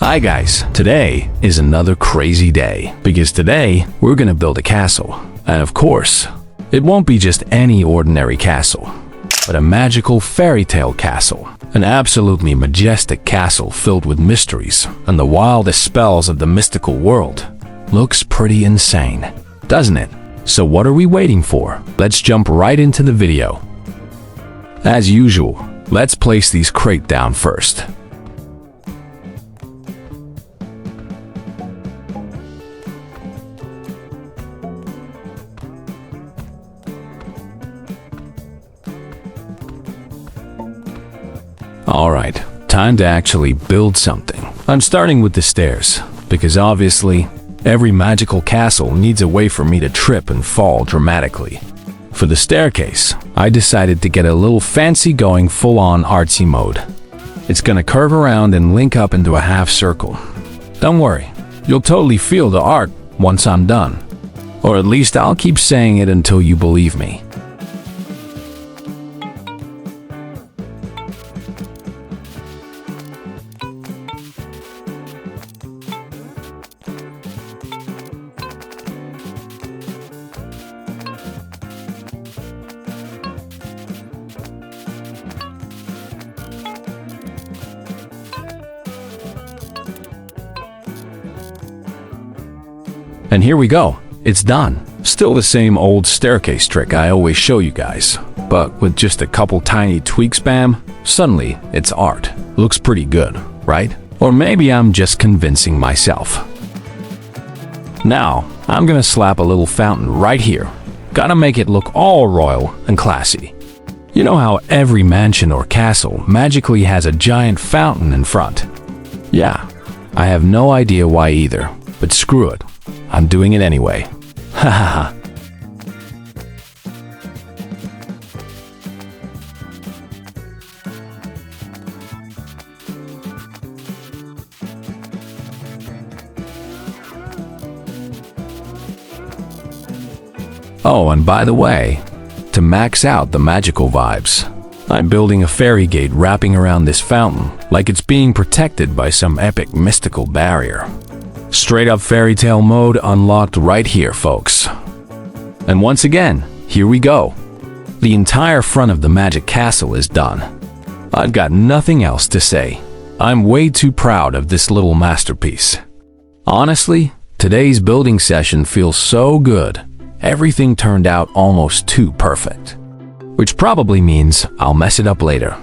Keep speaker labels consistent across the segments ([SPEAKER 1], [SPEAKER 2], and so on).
[SPEAKER 1] Hi guys, today is another crazy day because today we're gonna build a castle. And of course, it won't be just any ordinary castle, but a magical fairy tale castle. An absolutely majestic castle filled with mysteries and the wildest spells of the mystical world. Looks pretty insane, doesn't it? So what are we waiting for? Let's jump right into the video. As usual, let's place these crates down first. Alright, time to actually build something. I'm starting with the stairs, because obviously, every magical castle needs a way for me to trip and fall dramatically. For the staircase, I decided to get a little fancy-going full-on artsy mode. It's gonna curve around and link up into a half circle. Don't worry, you'll totally feel the art once I'm done. Or at least I'll keep saying it until you believe me. And here we go, it's done. Still the same old staircase trick I always show you guys, but with just a couple tiny tweaks, bam, suddenly it's art. Looks pretty good, right? Or maybe I'm just convincing myself. Now, I'm gonna slap a little fountain right here. Gotta make it look all royal and classy. You know how every mansion or castle magically has a giant fountain in front? Yeah, I have no idea why either, but screw it. I'm doing it anyway. Ha ha ha. Oh, and by the way, to max out the magical vibes, I'm building a fairy gate wrapping around this fountain like it's being protected by some epic mystical barrier. Straight up fairy tale mode unlocked right here, folks. And once again, here we go. The entire front of the magic castle is done. I've got nothing else to say. I'm way too proud of this little masterpiece. Honestly, today's building session feels so good. Everything turned out almost too perfect. Which probably means I'll mess it up later.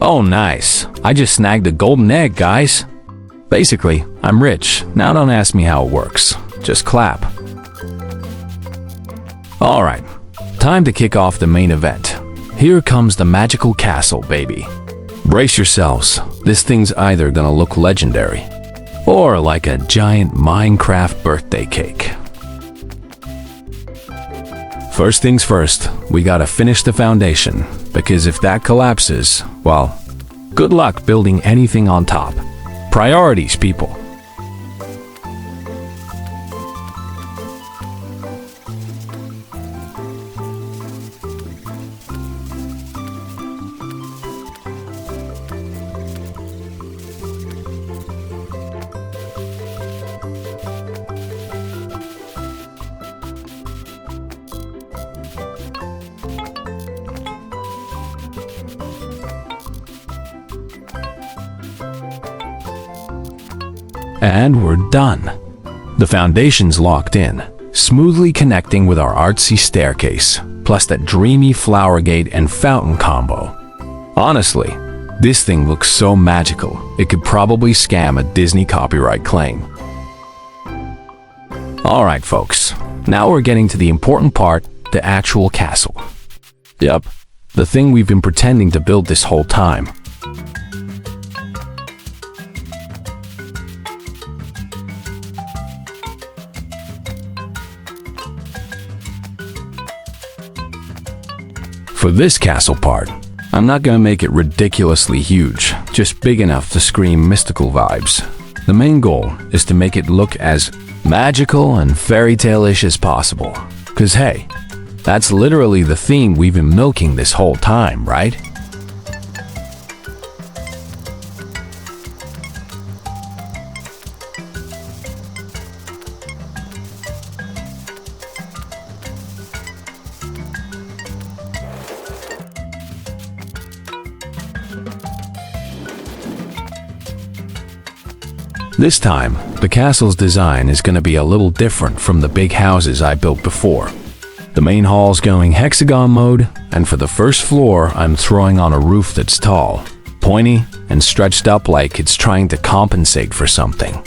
[SPEAKER 1] Oh nice, I just snagged a golden egg, guys. Basically, I'm rich. Now don't ask me how it works. Just clap. Alright, time to kick off the main event. Here comes the magical castle, baby. Brace yourselves, this thing's either gonna look legendary, or like a giant Minecraft birthday cake. First things first, we gotta finish the foundation, because if that collapses, well, good luck building anything on top. Priorities, people. And we're done. The foundation's locked in, smoothly connecting with our artsy staircase, plus that dreamy flower gate and fountain combo. Honestly, this thing looks so magical, it could probably scam a Disney copyright claim. Alright folks, now we're getting to the important part, the actual castle. Yup, the thing we've been pretending to build this whole time. For this castle part, I'm not gonna make it ridiculously huge, just big enough to scream mystical vibes. The main goal is to make it look as magical and fairy tale-ish as possible. Cause hey, that's literally the theme we've been milking this whole time, right? This time, the castle's design is going to be a little different from the big houses I built before. The main hall's going hexagon mode, and for the first floor, I'm throwing on a roof that's tall, pointy, and stretched up like it's trying to compensate for something.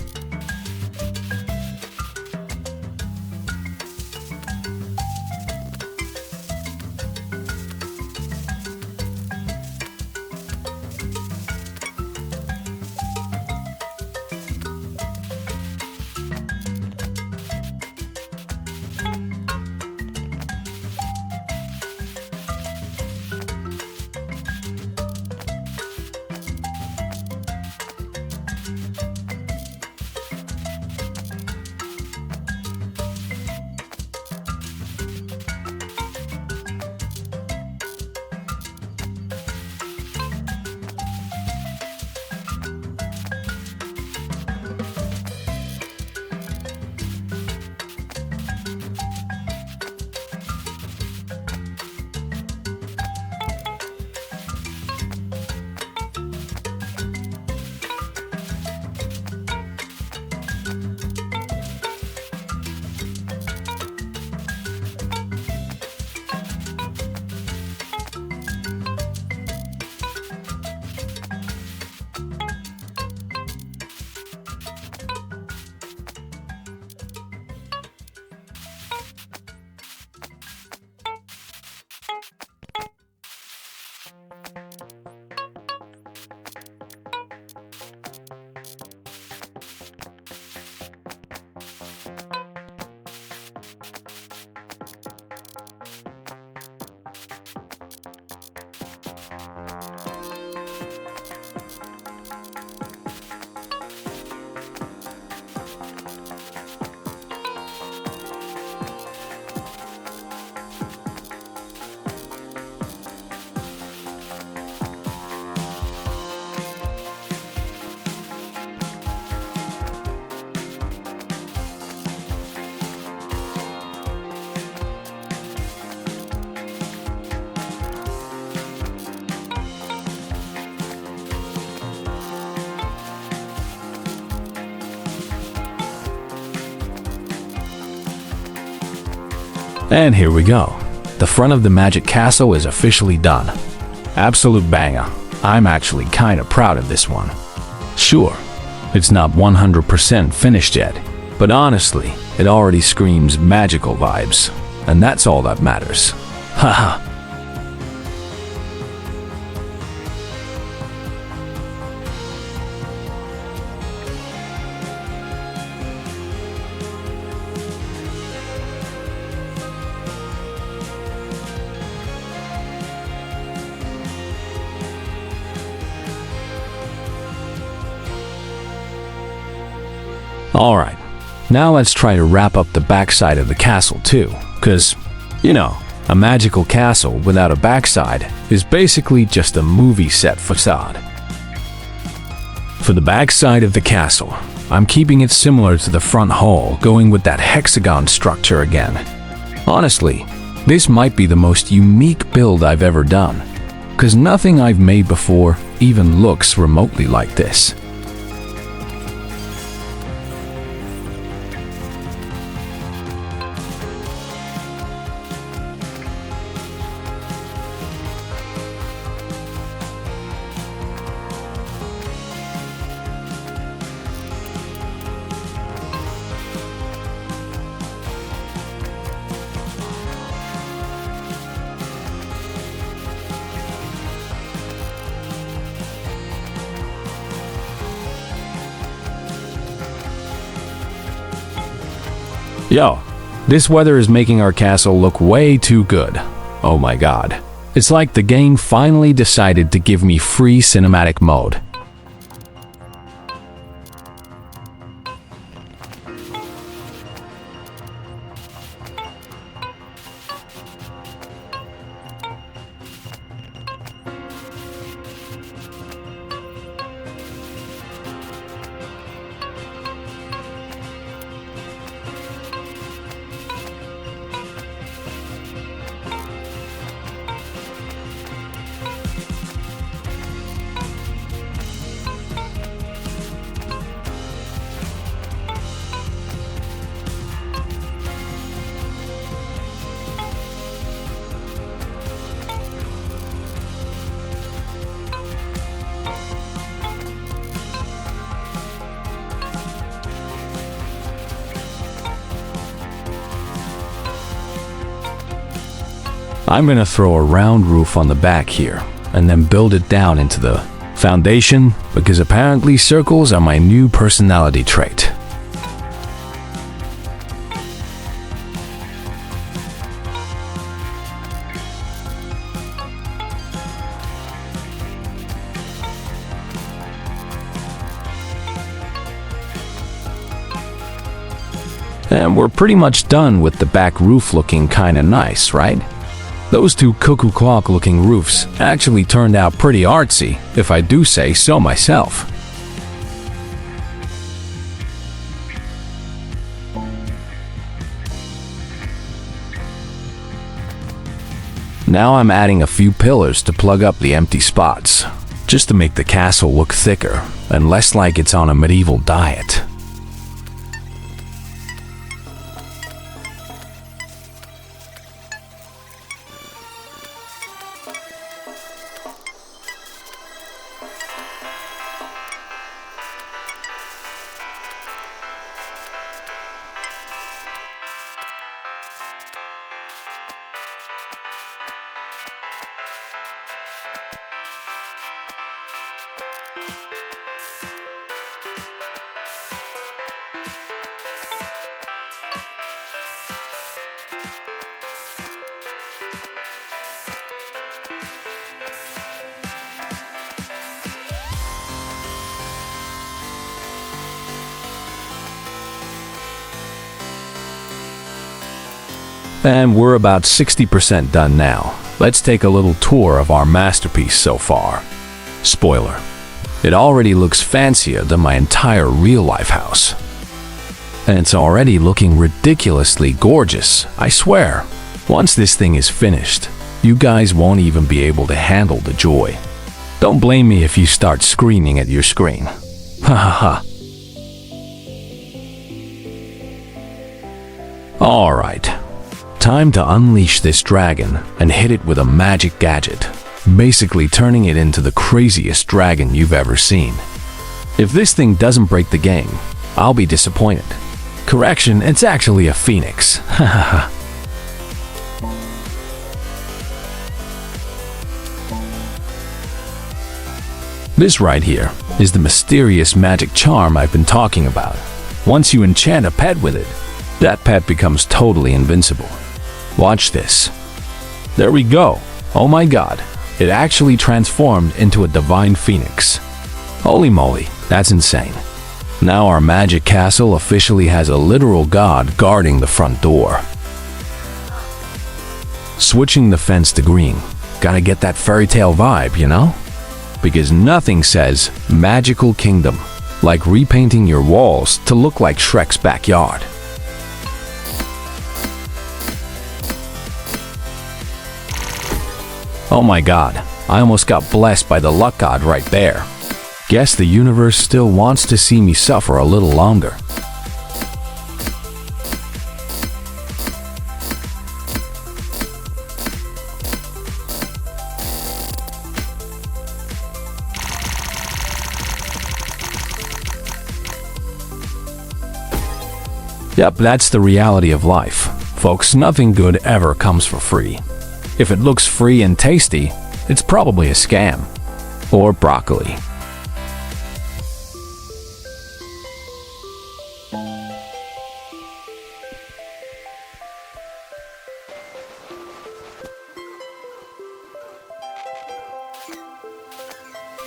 [SPEAKER 1] And here we go. The front of the Magic Castle is officially done. Absolute banger. I'm actually kind of proud of this one. Sure, it's not 100% finished yet, but honestly, it already screams magical vibes, and that's all that matters. Haha. Alright, now let's try to wrap up the backside of the castle too, cause, you know, a magical castle without a backside is basically just a movie set facade. For the backside of the castle, I'm keeping it similar to the front hall, going with that hexagon structure again. Honestly, this might be the most unique build I've ever done, cause nothing I've made before even looks remotely like this. Yo, this weather is making our castle look way too good. Oh my god. It's like the game finally decided to give me free cinematic mode. I'm gonna throw a round roof on the back here and then build it down into the foundation because apparently circles are my new personality trait. And we're pretty much done with the back roof looking kinda nice, right? Those two cuckoo clock looking roofs actually turned out pretty artsy, if I do say so myself. Now I'm adding a few pillars to plug up the empty spots, just to make the castle look thicker and less like it's on a medieval diet. And we're about 60% done now. Let's take a little tour of our masterpiece so far. Spoiler, it already looks fancier than my entire real-life house. And it's already looking ridiculously gorgeous, I swear. Once this thing is finished, you guys won't even be able to handle the joy. Don't blame me if you start screaming at your screen. Ha ha ha. Alright. Time to unleash this dragon and hit it with a magic gadget, basically turning it into the craziest dragon you've ever seen. If this thing doesn't break the game, I'll be disappointed. Correction, it's actually a phoenix. Hahaha. This right here is the mysterious magic charm I've been talking about. Once you enchant a pet with it, that pet becomes totally invincible. Watch this. There we go. Oh my god. It actually transformed into a divine phoenix. Holy moly, that's insane. Now our magic castle officially has a literal god guarding the front door. Switching the fence to green. Gotta get that fairy tale vibe, you know? Because nothing says magical kingdom like repainting your walls to look like Shrek's backyard. Oh my god, I almost got blessed by the luck god right there. Guess the universe still wants to see me suffer a little longer. Yep, that's the reality of life. Folks, nothing good ever comes for free. If it looks free and tasty, it's probably a scam. Or broccoli.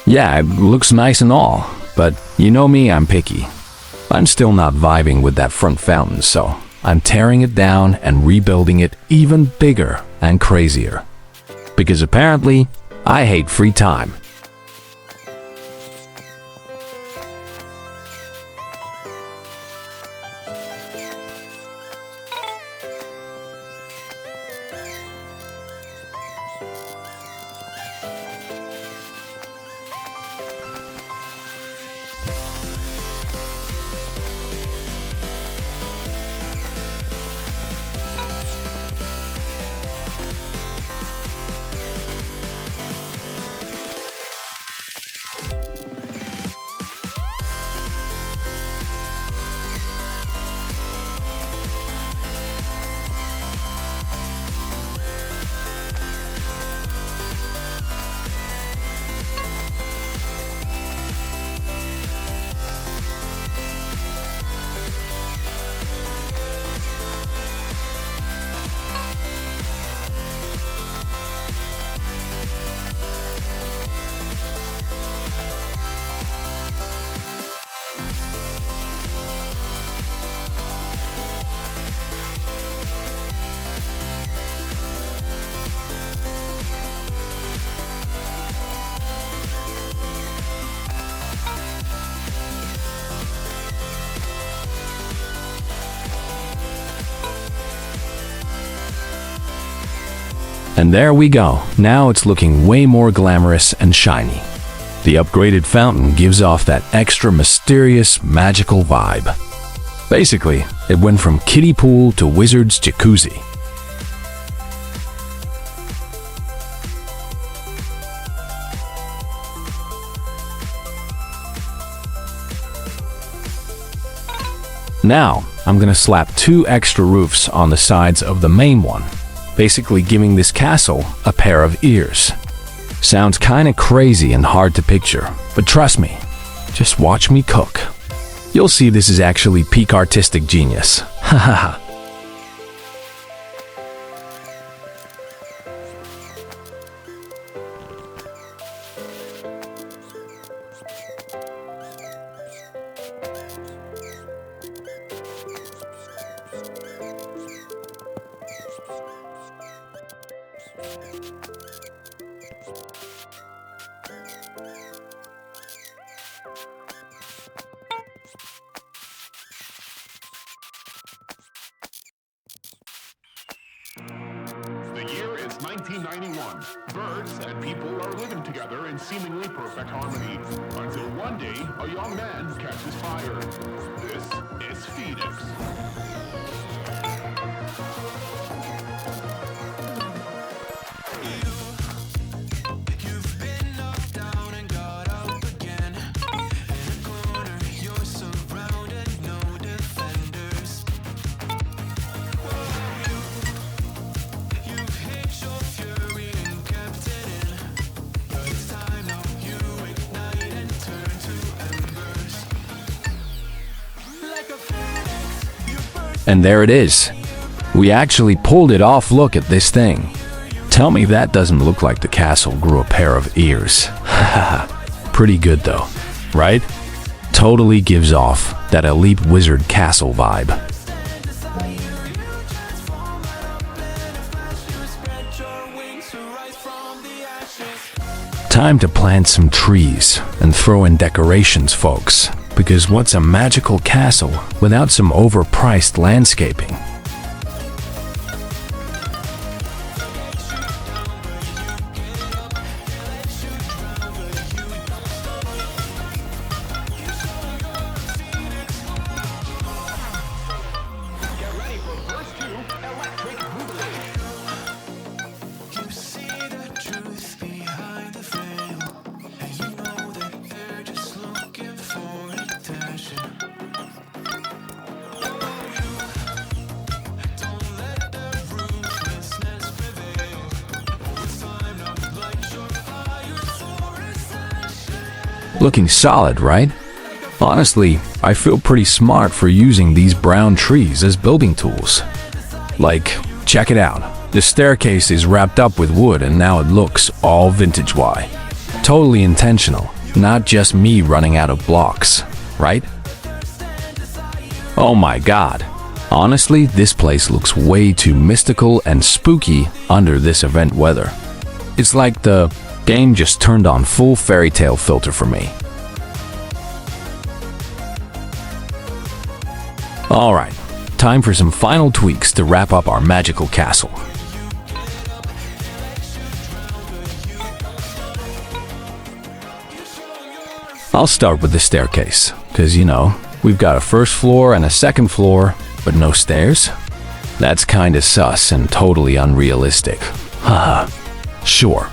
[SPEAKER 1] Yeah, it looks nice and all, but you know me, I'm picky. I'm still not vibing with that front fountain, so I'm tearing it down and rebuilding it even bigger and crazier. Because apparently, I hate free time. And there we go. Now it's looking way more glamorous and shiny. The upgraded fountain gives off that extra mysterious, magical vibe. Basically, it went from kiddie pool to wizard's jacuzzi. Now, I'm gonna slap 2 extra roofs on the sides of the main one, basically giving this castle a pair of ears. Sounds kinda crazy and hard to picture, but trust me, just watch me cook. You'll see this is actually peak artistic genius. Hahaha.
[SPEAKER 2] The year is 1991. Birds and people are living together in seemingly perfect harmony. Until one day, a young man catches fire. This is Phoenix.
[SPEAKER 1] And there it is. We actually pulled it off. Look at this thing. Tell me that doesn't look like the castle grew a pair of ears. Pretty good though, right? Totally gives off that elite wizard castle vibe. Time to plant some trees and throw in decorations, folks. Because what's a magical castle without some overpriced landscaping? Looking solid, right? Honestly, I feel pretty smart for using these brown trees as building tools. Like, check it out. The staircase is wrapped up with wood and now it looks all vintage-y. Totally intentional, not just me running out of blocks, right? Oh my god. Honestly, this place looks way too mystical and spooky under this event weather. It's like the game just turned on full fairy tale filter for me. Alright, time for some final tweaks to wrap up our magical castle. I'll start with the staircase, because you know, we've got a first floor and a second floor, but no stairs? That's kinda sus and totally unrealistic. Haha. Sure,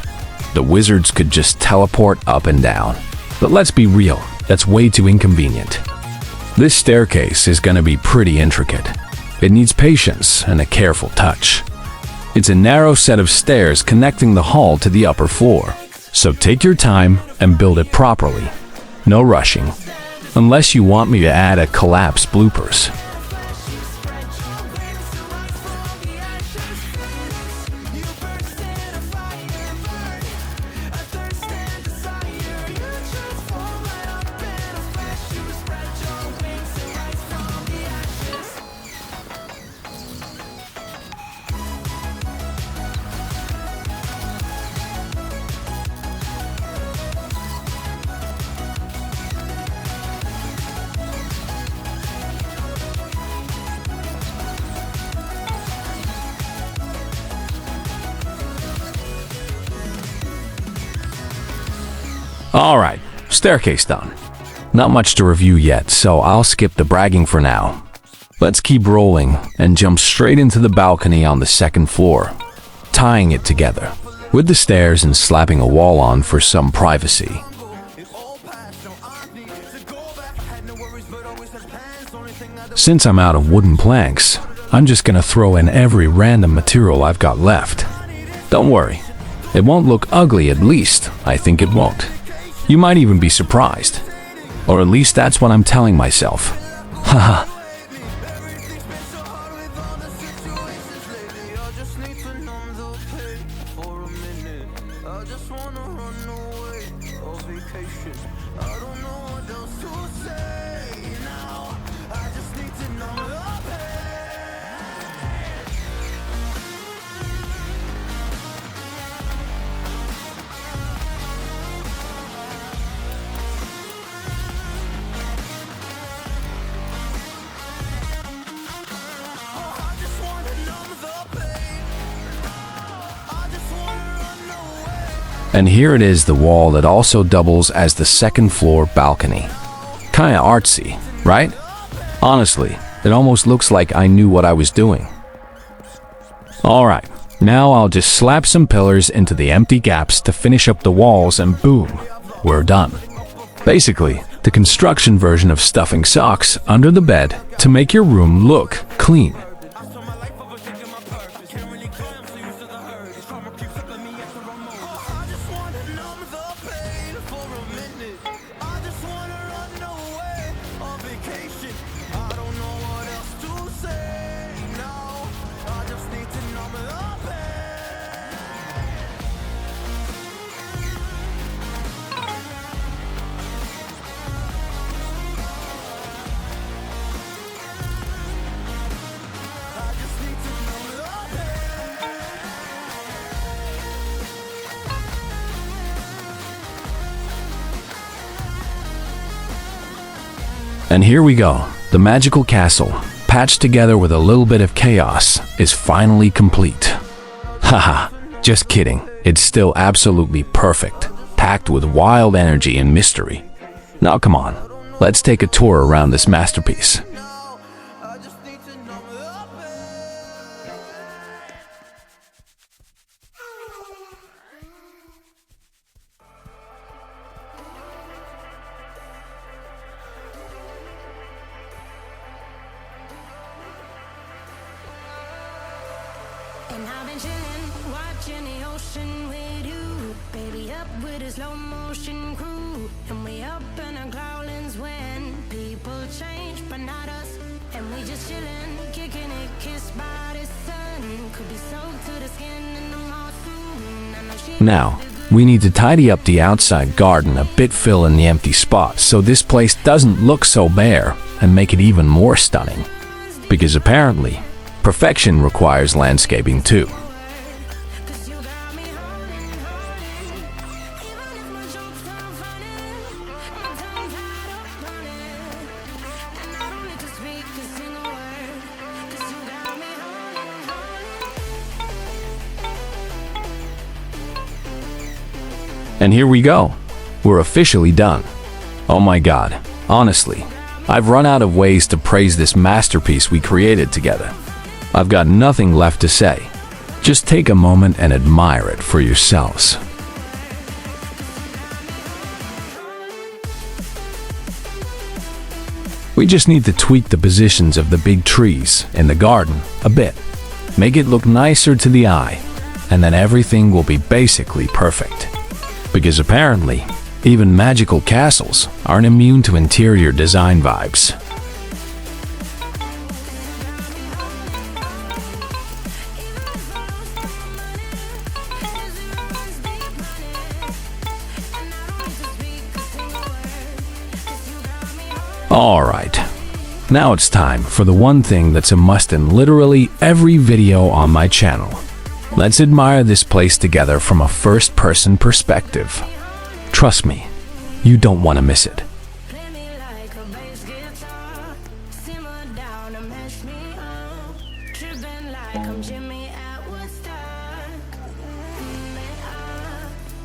[SPEAKER 1] the wizards could just teleport up and down, but let's be real, that's way too inconvenient. This staircase is gonna be pretty intricate. It needs patience and a careful touch. It's a narrow set of stairs connecting the hall to the upper floor, so take your time and build it properly. No rushing, unless you want me to add a collapse bloopers. Alright, staircase done. Not much to review yet, so I'll skip the bragging for now. Let's keep rolling and jump straight into the balcony on the second floor, tying it together with the stairs and slapping a wall on for some privacy. Since I'm out of wooden planks, I'm just gonna throw in every random material I've got left. Don't worry, it won't look ugly, at least I think it won't. You might even be surprised. Or at least that's what I'm telling myself. Haha. And here it is, the wall that also doubles as the second floor balcony. Kinda artsy, right? Honestly, it almost looks like I knew what I was doing. Alright, now I'll just slap some pillars into the empty gaps to finish up the walls and boom, we're done. Basically, the construction version of stuffing socks under the bed to make your room look clean. And here we go. The magical castle, patched together with a little bit of chaos, is finally complete. Haha, just kidding. It's still absolutely perfect, packed with wild energy and mystery. Now come on, let's take a tour around this masterpiece.
[SPEAKER 3] And I've been chillin', watching the ocean with you. Baby, up with a slow motion crew. And we up in our growlings when people change, but not us. And we just chillin', kicking it, kissed by the sun. Could be soaked to the skin in the moth.
[SPEAKER 1] Now, We need to tidy up the outside garden a bit, fill in the empty spots so this place doesn't look so bare, and make it even more stunning. Because apparently, perfection requires landscaping too. And here we go. We're officially done. Oh my God, honestly, I've run out of ways to praise this masterpiece we created together. I've got nothing left to say. Just take a moment and admire it for yourselves. We just need to tweak the positions of the big trees in the garden a bit. Make it look nicer to the eye, and then everything will be basically perfect. Because apparently, even magical castles aren't immune to interior design vibes. Alright, now it's time for the one thing that's a must in literally every video on my channel. Let's admire this place together from a first-person perspective. Trust me, you don't want to miss it.
[SPEAKER 3] Play me like a bass guitar, simmer down and mess me up, tripping like I'm Jimmy at Woodstock.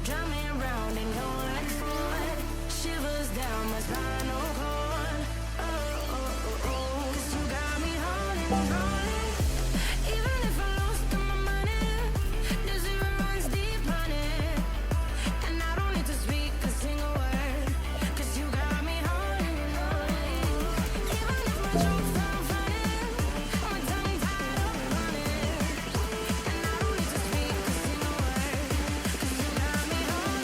[SPEAKER 3] Drive me around in your Ford, shivers down my spinal cord. Oh, 'cause you got me holding. Even if I lost all my money, the zero runs deep, honey. And I don't need to speak a single word, 'cause you got me holding. Even if my jokes sound funny, my tongue tied up running. And I don't need to speak a single word, 'cause you got me holding.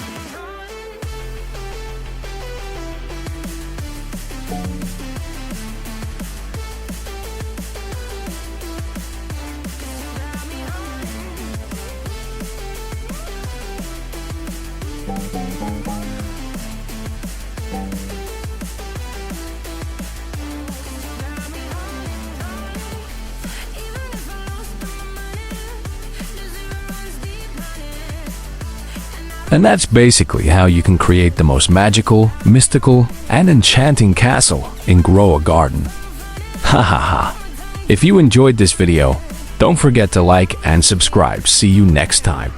[SPEAKER 1] And that's basically how you can create the most magical, mystical, and enchanting castle in Grow a Garden. Ha ha ha. If you enjoyed this video, don't forget to like and subscribe. See you next time.